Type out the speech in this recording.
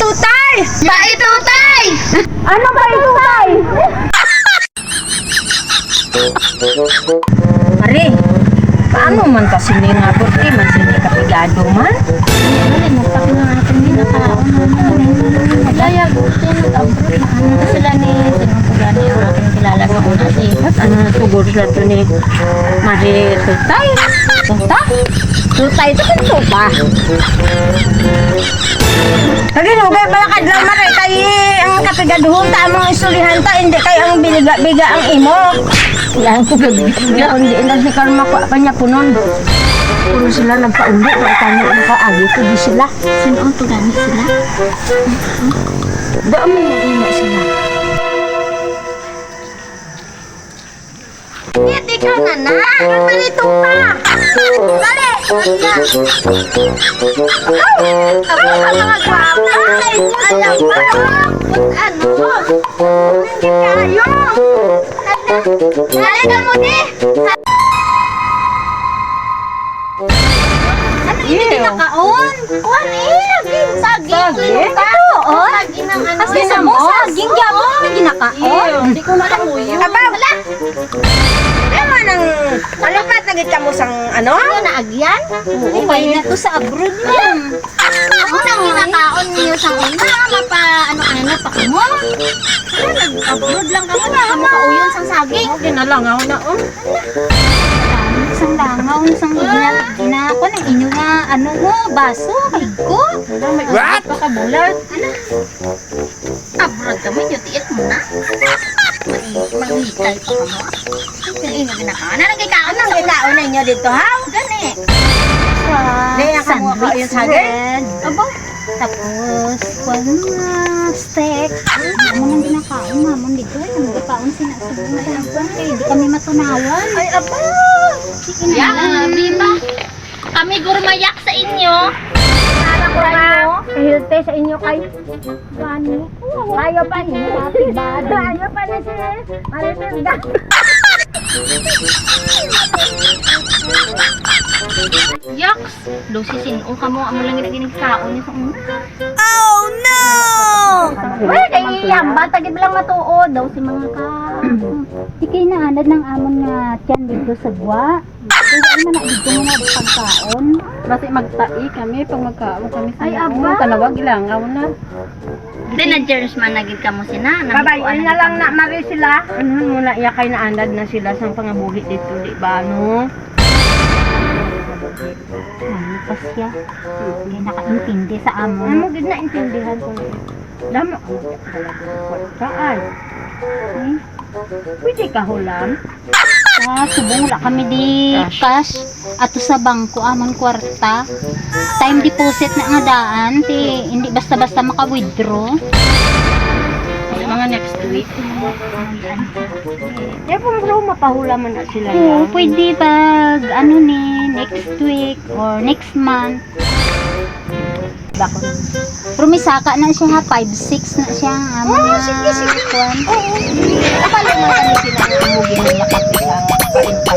Tutay! Paitutay! Ano ba Tutay? Pare, paano man kasi ni nga burti man sini kapigado man? Dali, magpak na natin din nakaon naman. Madaya, buti nag-abroad na ano sila ni Sinong Pugani ang aking kilala sa una si. Ano tugod sila to ni Mari Tutay? Punta? Tutay ito kan sopa. Lagi nung kaya balakad lang maray kay ang kapigaduhon ta among isulihan ta hindi kay ang biga ang imo. Yan ko biga hindi na si karma ko pa niya punon. Puro sila nagpauli kay tanong ang kaagi ko di sila. Sino ang Pugani sila? Dami na imo sila. Hindi ka na na! Malito pa! Dali! Ako ka mga gwapay! Alam mo! Ano? Hindi kayo! Dali ka mo di! Ano hindi nakaon? Kuhan saging! Saging! Oo! Saging ng ano? Kasi sa mo, saging gyapon hindi nakaon. Hindi ko malamuyo. Wala! Ano nang alapat na kita mo sang ano? Ano na agyan? Oo, may na to sa abroad yan. Ako nang ginakaon niyo sa una, mapa ano pa mo. Nag-upload lang kamo na makauyon sang saging. Okay na lang ako na oh. Isang langaw, isang ginako ng inyo nga ano mo, baso, kay ko. What? Pakabulat. Ano? Abroad kami, yutiit mo na. Manghitay pa ka mo. Kaya nga ginakaon. Anong gikaon na sa Ikaon ninyo dito ha? Gani. Di na kamo ka yung saging. Aba. Tapos, wala mga steak. Ano nang ginakaon, mamon dito. Ang gikaon sinasabi. Kaya hindi kami matunawan. Ay, aba! Sige na. Biba. Kami gurmayak sa inyo. Para ko nga, kahilte sa inyo kay Bani. Tayo pa niyo. Tayo pa na si Maritilda. Yaks! Lucy, sinong ka mo? Amo lang ginagkaon niya sa una. Oh no! Well, kay Yamba, tagib lang matuod daw si mga ka. Di kayo naanad ng amon nga tiyan dito sa buwa. Kaya naman na dito mo na pagkaon. Kasi magtai kami pag magkaon kami sa Ay, aba. Tanawag ilangaw na. Di na Jerns man naging kamo sina. Babayin na lang na mari sila. Ano muna iya kay naandad na sila sa pangabuhi dito, di ba no? Ano pa siya? Hindi nakaintindi sa amon. Ano gid na intindihan ko. Damo kaan. Pwede ka hulam? Subong wala kami di cash ato sa bangko amon kwarta. Time deposit na nga daan ti hindi basta-basta maka-withdraw. Mga next week. Eh kung mapahulaman na sila Oo, yan. pwede pag ano ni next week or next month. Bakit? Pero may saka na siya ha, 5-6 na siya ang amon Oh, nga sige, sige. kwan. Akala mo kami sinamugin na kapit ang kain pa.